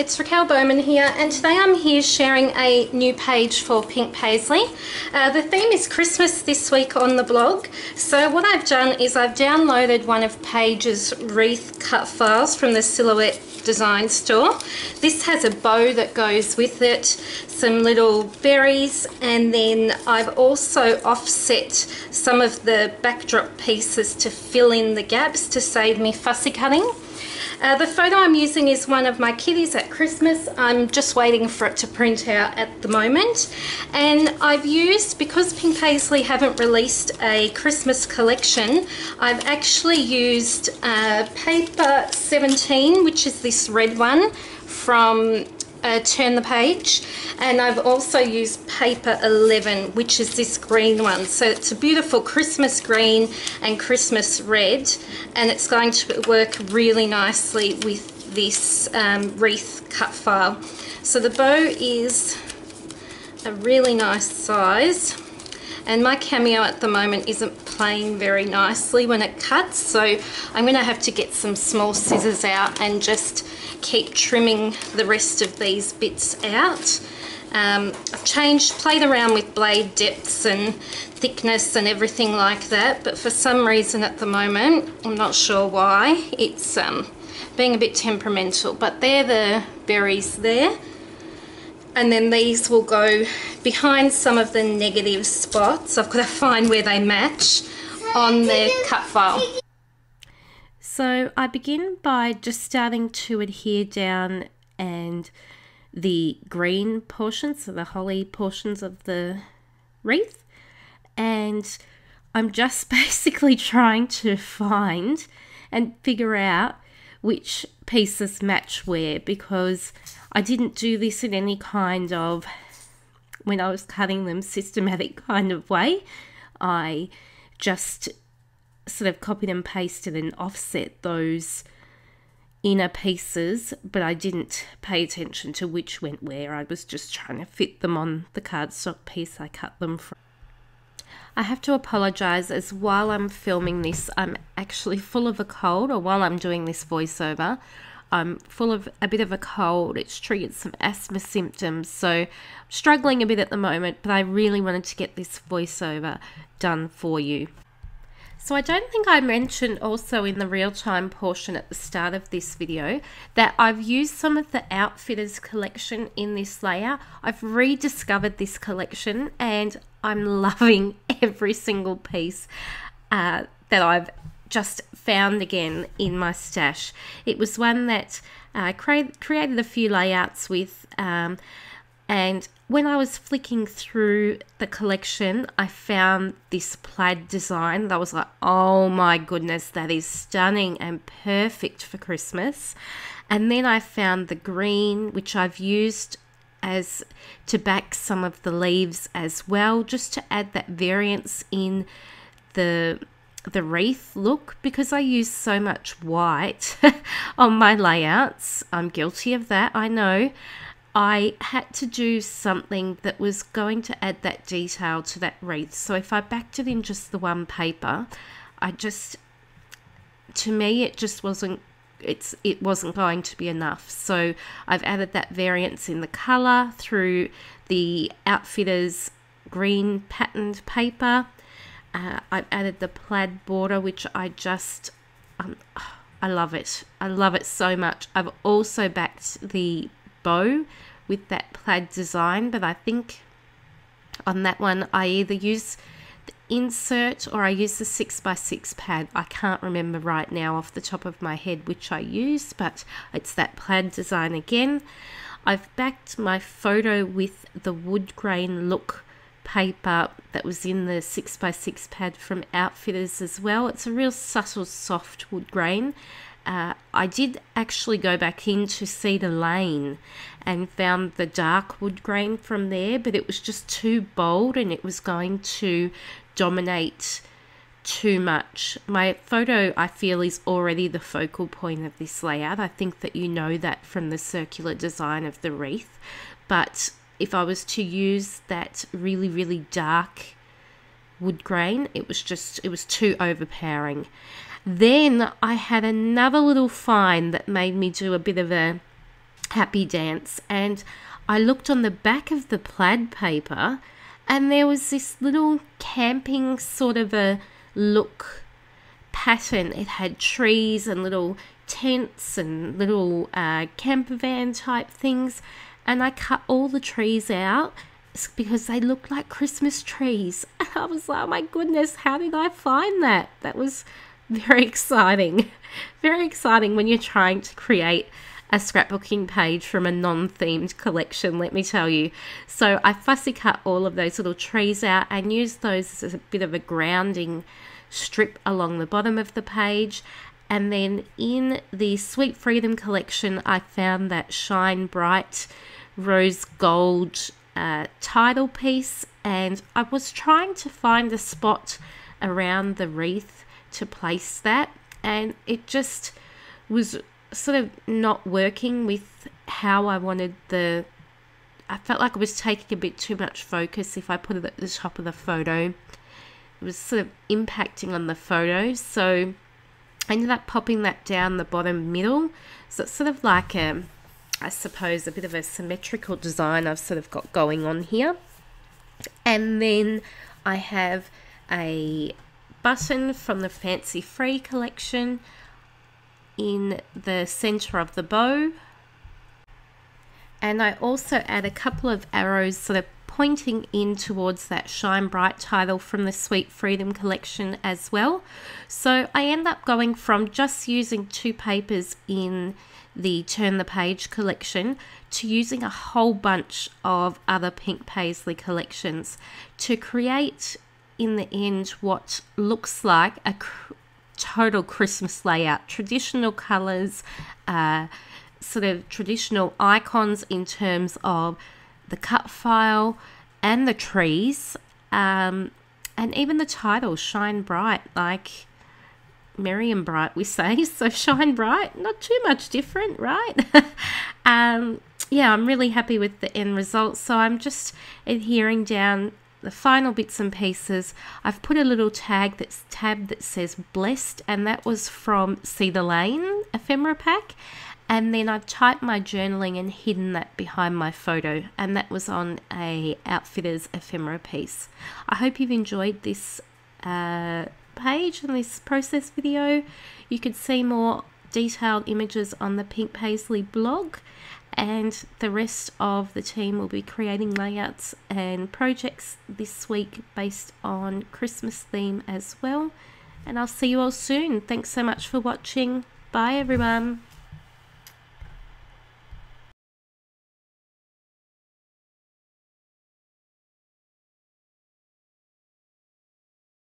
it's Raquel Bowman here, and today I'm here sharing a new page for Pink Paislee. The theme is Christmas this week on the blog. So what I've done is I've downloaded one of Paige's wreath cut files from the Silhouette Design store. This has a bow that goes with it, some little berries, and then I've also offset some of the backdrop pieces to fill in the gaps to save me fussy cutting. The photo I'm using is one of my kitties at Christmas. I'm just waiting for it to print out at the moment. And I've used, because Pink Paislee haven't released a Christmas collection, I've actually used paper 17, which is this red one from Turn the Page, and I've also used paper 11, which is this green one. So it's a beautiful Christmas green and Christmas red, and it's going to work really nicely with this wreath cut file. So the bow is a really nice size, and my cameo at the moment isn't playing very nicely when it cuts, so I'm going to have to get some small scissors out and just keep trimming the rest of these bits out. I've played around with blade depths and thickness and everything like that, but for some reason at the moment, I'm not sure why, it's being a bit temperamental. But they're the berries there, and then these will go behind some of the negative spots. I've got to find where they match on the cut file. So I begin by just starting to adhere down and the green portions, so the holly portions of the wreath, and I'm just basically trying to find and figure out which pieces match where, because I didn't do this in any kind of, when I was cutting them, systematic kind of way. I just sort of copied and pasted and offset those inner pieces, but I didn't pay attention to which went where. I was just trying to fit them on the cardstock piece I cut them from. I have to apologise, as while I'm filming this, I'm actually full of a cold, or while I'm doing this voiceover, I'm full of a bit of a cold. It's triggered some asthma symptoms, so I'm struggling a bit at the moment, but I really wanted to get this voiceover done for you. So I don't think I mentioned also in the real-time portion at the start of this video that I've used some of the Outfitters collection in this layout. I've rediscovered this collection and I'm loving every single piece that I've just found again in my stash. It was one that I created a few layouts with, and when I was flicking through the collection, I found this plaid design that I was like, oh my goodness, that is stunning and perfect for Christmas. And then I found the green, which I've used as to back some of the leaves as well, just to add that variance in the wreath look, because I use so much white on my layouts. I'm guilty of that, I know. I had to do something that was going to add that detail to that wreath. So if I backed it in just the one paper, to me it just wasn't, it wasn't going to be enough. So I've added that variance in the colour through the Outfitters green patterned paper. I've added the plaid border, which I just, I love it. I love it so much. I've also backed the bow with that plaid design, but I think on that one I either use the insert or I use the 6x6 pad. I can't remember right now off the top of my head which I used, but it's that plaid design again. I've backed my photo with the wood grain look paper that was in the 6x6 pad from Outfitters as well. It's a real subtle soft wood grain. I did actually go back into Cedar Lane and found the dark wood grain from there, but it was just too bold and it was going to dominate too much. My photo, I feel, is already the focal point of this layout. I think that you know that from the circular design of the wreath, but if I was to use that really, really dark wood grain, it was too overpowering. Then I had another little find that made me do a bit of a happy dance, and I looked on the back of the plaid paper and there was this little camping sort of a look pattern. It had trees and little tents and little camper van type things, and I cut all the trees out because they looked like Christmas trees. And I was like, oh my goodness, how did I find that? That was very exciting. Very exciting when you're trying to create a scrapbooking page from a non-themed collection, let me tell you. So I fussy cut all of those little trees out and used those as a bit of a grounding strip along the bottom of the page. And then in the Sweet Freedom collection, I found that Shine Bright rose gold title piece, and I was trying to find a spot around the wreath to place that, and it just was sort of not working with how I wanted I felt like it was taking a bit too much focus if I put it at the top of the photo. It was sort of impacting on the photo, so I ended up popping that down the bottom middle. So it's sort of like I suppose a bit of a symmetrical design I've sort of got going on here. And then I have a button from the Fancy Free collection in the center of the bow, and I also add a couple of arrows sort of pointing in towards that Shine Bright title from the Sweet Freedom collection as well. So I end up going from just using 2 papers in the Turn the Page collection to using a whole bunch of other Pink Paislee collections to create in the end what looks like a total Christmas layout. Traditional colors, sort of traditional icons in terms of the cut file and the trees, and even the title, Shine Bright, like merry and bright we say, so Shine Bright, not too much different, right? Yeah, I'm really happy with the end result. So I'm just adhering down the final bits and pieces. I've put a little tab that says blessed, and that was from Cedar Lane ephemera pack, and then I've typed my journaling and hidden that behind my photo, and that was on a Outfitters ephemera piece. I hope you've enjoyed this page and this process video. You could see more detailed images on the Pink Paislee blog, and the rest of the team will be creating layouts and projects this week based on Christmas theme as well. And I'll see you all soon. Thanks so much for watching. Bye everyone.